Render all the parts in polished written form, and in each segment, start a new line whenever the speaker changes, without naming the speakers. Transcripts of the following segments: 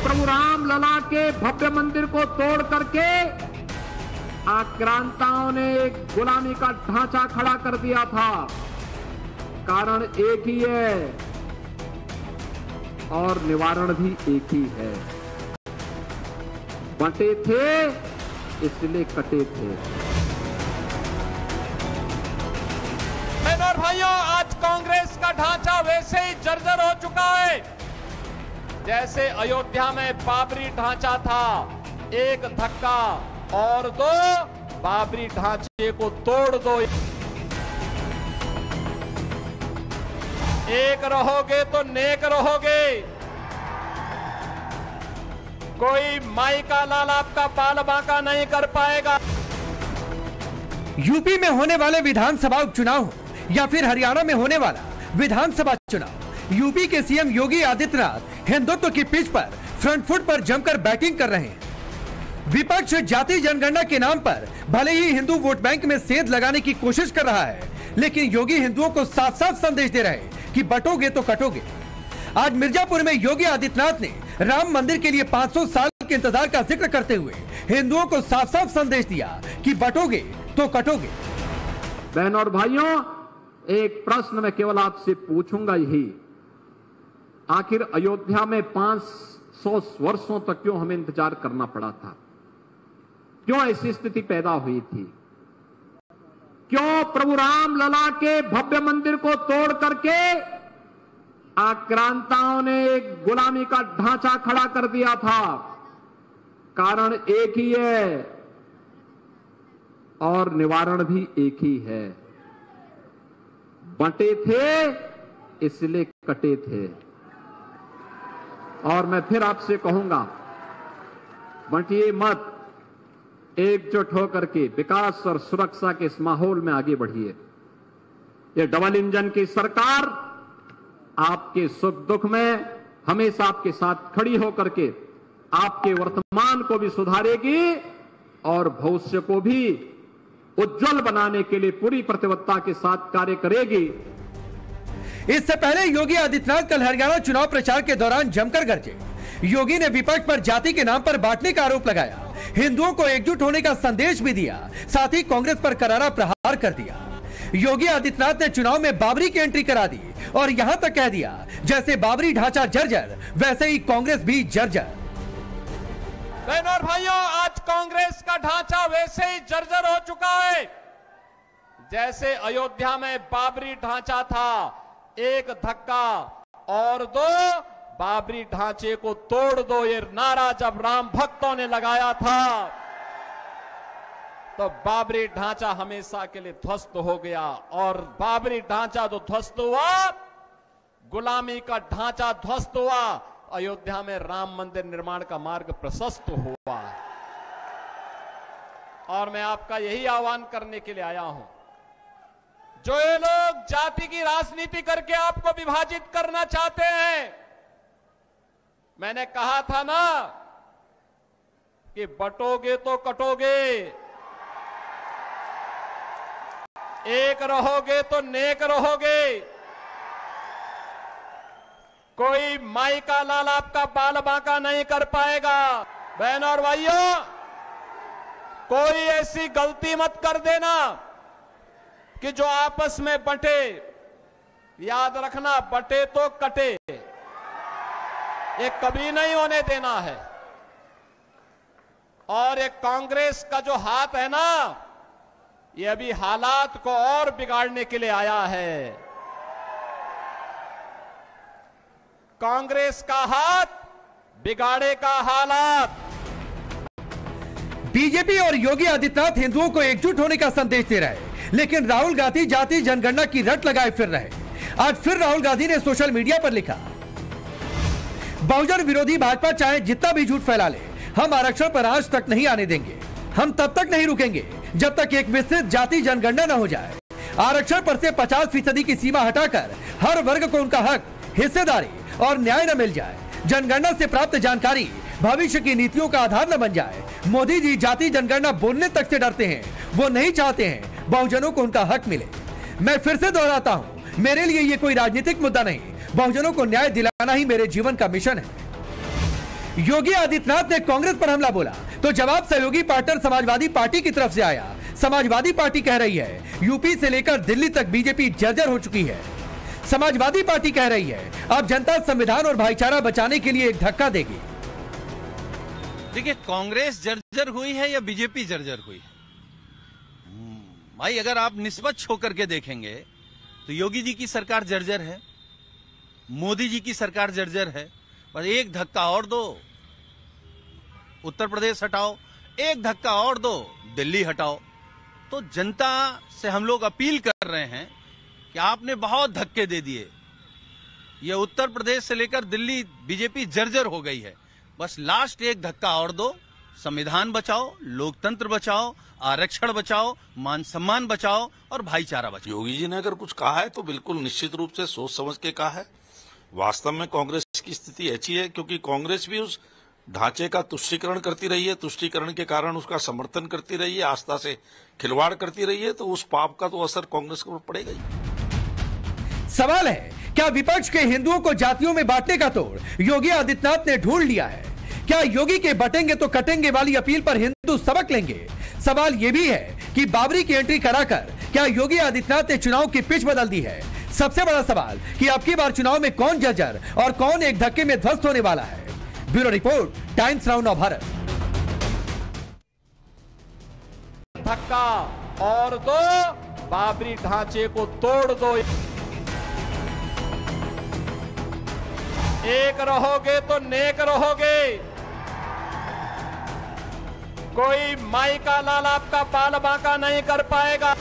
प्रभु राम लला के भव्य मंदिर को तोड़ करके आक्रांताओं ने एक गुलामी का ढांचा खड़ा कर दिया था। कारण एक ही है और निवारण भी एक ही है। बंटे थे इसलिए कटे थे।
बहनों और भाइयों, आज कांग्रेस का ढांचा वैसे ही जर्जर हो चुका है जैसे अयोध्या में बाबरी ढांचा था। एक धक्का और दो, बाबरी ढांचे को तोड़ दो। एक रहोगे तो नेक रहोगे। कोई माई का लाल आपका बाल बांका नहीं कर पाएगा।
यूपी में होने वाले विधानसभा उपचुनाव हो या फिर हरियाणा में होने वाला विधानसभा चुनाव, यूपी के सीएम योगी आदित्यनाथ हिंदुत्व की पिच पर फ्रंट फुट पर जमकर बैटिंग कर रहे हैं। विपक्ष जाति जनगणना के नाम पर भले ही हिंदू वोट बैंक में सेंध लगाने की कोशिश कर रहा है, लेकिन योगी हिंदुओं को साफ साफ संदेश दे रहे हैं कि बटोगे तो कटोगे। आज मिर्जापुर में योगी आदित्यनाथ ने राम मंदिर के लिए 500 साल के इंतजार का जिक्र करते हुए हिंदुओं को साफ साफ संदेश दिया कि बटोगे तो कटोगे।
बहनों और भाइयों, एक प्रश्न मैं केवल आपसे पूछूंगा यही, आखिर अयोध्या में 500 वर्षों तक क्यों हमें इंतजार करना पड़ा था? क्यों ऐसी स्थिति पैदा हुई थी? क्यों प्रभु राम लला के भव्य मंदिर को तोड़ करके आक्रांताओं ने एक गुलामी का ढांचा खड़ा कर दिया था? कारण एक ही है और निवारण भी एक ही है। बंटे थे इसलिए कटे थे। और मैं फिर आपसे कहूंगा, बंटिए मत, एकजुट होकर के विकास और सुरक्षा के इस माहौल में आगे बढ़िए। ये डबल इंजन की सरकार आपके सुख दुख में हमेशा आपके साथ खड़ी होकर के आपके वर्तमान को भी सुधारेगी और भविष्य को भी उज्जवल बनाने के लिए पूरी प्रतिबद्धता के साथ कार्य करेगी।
इससे पहले योगी आदित्यनाथ कल हरियाणा चुनाव प्रचार के दौरान जमकर गरजे। योगी ने विपक्ष पर जाति के नाम पर बांटने का आरोप लगाया, हिंदुओं को एकजुट होने का संदेश भी दिया, साथ ही कांग्रेस पर करारा प्रहार कर दिया। योगी आदित्यनाथ ने चुनाव में बाबरी की एंट्री करा दी और यहां तक कह दिया जैसे बाबरी ढांचा जर्जर वैसे ही कांग्रेस भी जर्जर।
बहनों और भाइयों, आज कांग्रेस का ढांचा वैसे ही जर्जर हो चुका है जैसे अयोध्या में बाबरी ढांचा था। एक धक्का और दो, बाबरी ढांचे को तोड़ दो। ये नारा जब राम भक्तों ने लगाया था तो बाबरी ढांचा हमेशा के लिए ध्वस्त हो गया। और बाबरी ढांचा जो ध्वस्त हुआ, गुलामी का ढांचा ध्वस्त हुआ, अयोध्या में राम मंदिर निर्माण का मार्ग प्रशस्त हुआ। और मैं आपका यही आह्वान करने के लिए आया हूं, जो ये लोग जाति की राजनीति करके आपको विभाजित करना चाहते हैं, मैंने कहा था ना कि बटोगे तो कटोगे। एक रहोगे तो नेक रहोगे। कोई माई का लाल आपका बाल बांका नहीं कर पाएगा। बहनों और भाइयों, कोई ऐसी गलती मत कर देना कि जो आपस में बंटे। याद रखना, बंटे तो कटे, ये कभी नहीं होने देना है। और ये कांग्रेस का जो हाथ है ना, ये अभी हालात को और बिगाड़ने के लिए आया है। कांग्रेस का हाथ बिगाड़ेगा हालात।
बीजेपी और योगी आदित्यनाथ हिंदुओं को एकजुट होने का संदेश दे रहे हैं, लेकिन राहुल गांधी जाति जनगणना की रट लगाए फिर रहे। आज फिर राहुल गांधी ने सोशल मीडिया पर लिखा, बहुजन विरोधी भाजपा चाहे जितना भी झूठ फैला ले, हम आरक्षण पर आज तक नहीं आने देंगे। हम तब तक नहीं रुकेंगे जब तक एक विस्तृत जाति जनगणना न हो जाए। आरक्षण पर से 50% की सीमा हटाकर हर वर्ग को उनका हक, हिस्सेदारी और न्याय न मिल जाए। जनगणना से प्राप्त जानकारी भविष्य की नीतियों का आधार न बन जाए। मोदी जी जाति जनगणना बोलने तक से डरते हैं। वो नहीं चाहते हैं बहुजनों को उनका हक मिले। मैं फिर से दोहराता हूँ, मेरे लिए ये कोई राजनीतिक मुद्दा नहीं, बहुजनों को न्याय दिलाना ही मेरे जीवन का मिशन है। योगी आदित्यनाथ ने कांग्रेस पर हमला बोला तो जवाब सहयोगी पार्टनर समाजवादी पार्टी की तरफ से आया। समाजवादी पार्टी कह रही है यूपी से लेकर दिल्ली तक बीजेपी जर्जर हो चुकी है। समाजवादी पार्टी कह रही है अब जनता संविधान और भाईचारा बचाने के लिए एक धक्का देगी।
देखिए, कांग्रेस जर्जर हुई है या बीजेपी जर्जर हुई है? भाई, अगर आप निष्पक्ष होकर के देखेंगे तो योगी जी की सरकार जर्जर है, मोदी जी की सरकार जर्जर है। पर एक धक्का और दो, उत्तर प्रदेश हटाओ, एक धक्का और दो, दिल्ली हटाओ। तो जनता से हम लोग अपील कर रहे हैं कि आपने बहुत धक्के दे दिए। ये उत्तर प्रदेश से लेकर दिल्ली बीजेपी जर्जर हो गई है। बस लास्ट एक धक्का और दो, संविधान बचाओ, लोकतंत्र बचाओ, आरक्षण बचाओ, मान सम्मान बचाओ और भाईचारा बचाओ।
योगी जी ने अगर कुछ कहा है तो बिल्कुल निश्चित रूप से सोच समझ के कहा है। वास्तव में कांग्रेस की स्थिति ऐसी है क्योंकि कांग्रेस भी उस ढांचे का तुष्टीकरण करती रही है, तुष्टीकरण के कारण उसका समर्थन करती रही है, आस्था से खिलवाड़ करती रही है, तो उस पाप का तो असर कांग्रेस को पड़ेगा ही।
सवाल है, क्या विपक्ष के हिंदुओं को जातियों में बांटने का तोड़ योगी आदित्यनाथ ने ढूंढ लिया है? क्या योगी के बटेंगे तो कटेंगे वाली अपील पर हिंदू सबक लेंगे? सवाल यह भी है कि बाबरी की एंट्री कराकर क्या योगी आदित्यनाथ ने चुनाव की पिच बदल दी है? सबसे बड़ा सवाल कि अब की बार चुनाव में कौन जर्जर और कौन एक धक्के में ध्वस्त होने वाला है? Bureau report, times now Bharat.
धक्का और दो, बाबरी ढांचे को तोड़ दो। एक रहोगे तो नेक रहोगे। कोई माई का लाल आपका बाल बांका नहीं कर पाएगा।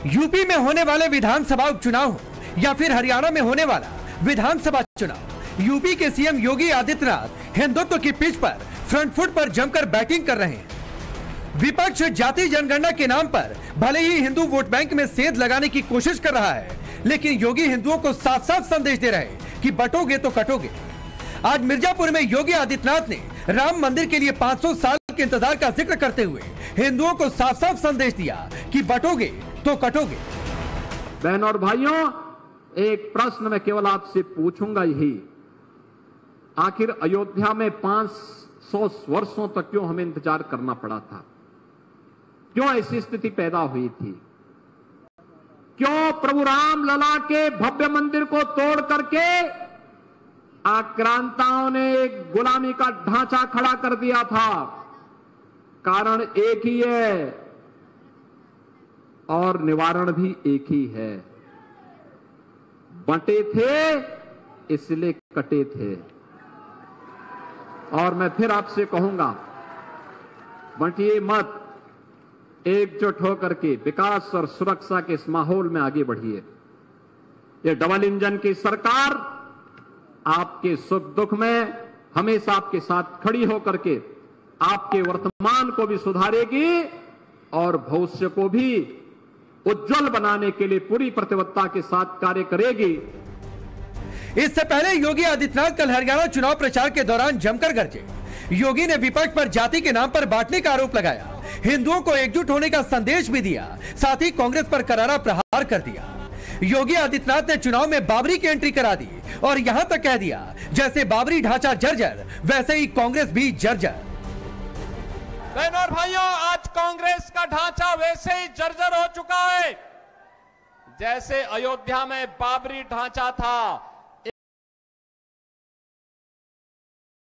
यूपी में होने वाले विधानसभा उपचुनाव हो या फिर हरियाणा में होने वाला विधानसभा चुनाव, यूपी के सीएम योगी आदित्यनाथ हिंदुत्व की पिच पर फ्रंट फुट पर जमकर बैटिंग कर रहे हैं। विपक्ष जाति जनगणना के नाम पर भले ही हिंदू वोट बैंक में सेंध लगाने की कोशिश कर रहा है, लेकिन योगी हिंदुओं को साफ साफ संदेश दे रहे हैं कि बटोगे तो कटोगे। आज मिर्जापुर में योगी आदित्यनाथ ने राम मंदिर के लिए 500 साल के इंतजार का जिक्र करते हुए हिंदुओं को साफ साफ संदेश दिया कि बटोगे तो कटोगे।
बहनों और भाइयों, एक प्रश्न मैं केवल आपसे पूछूंगा यही, आखिर अयोध्या में 500 वर्षों तक क्यों हमें इंतजार करना पड़ा था? क्यों ऐसी स्थिति पैदा हुई थी? क्यों प्रभु राम लला के भव्य मंदिर को तोड़ करके आक्रांताओं ने एक गुलामी का ढांचा खड़ा कर दिया था? कारण एक ही है और निवारण भी एक ही है। बंटे थे इसलिए कटे थे। और मैं फिर आपसे कहूंगा, बंटिए मत, एकजुट होकर के विकास और सुरक्षा के इस माहौल में आगे बढ़िए। ये डबल इंजन की सरकार आपके सुख दुख में हमेशा आपके साथ खड़ी होकर के आपके वर्तमान को भी सुधारेगी और भविष्य को भी उज्जवल बनाने के लिए पूरी प्रतिबद्धता के साथ कार्य करेगी।
इससे पहले योगी आदित्यनाथ कल हरियाणा चुनाव प्रचार के दौरान जमकर गरजे। योगी ने विपक्ष पर जाति के नाम पर बांटने का आरोप लगाया, हिंदुओं को एकजुट होने का संदेश भी दिया, साथ ही कांग्रेस पर करारा प्रहार कर दिया। योगी आदित्यनाथ ने चुनाव में बाबरी की एंट्री करा दी और यहां तक कह दिया जैसे बाबरी ढांचा जर्जर वैसे ही कांग्रेस भी जर्जर।
बहनों और भाइयों, आज कांग्रेस का ढांचा वैसे ही जर्जर हो चुका है जैसे अयोध्या में बाबरी ढांचा था।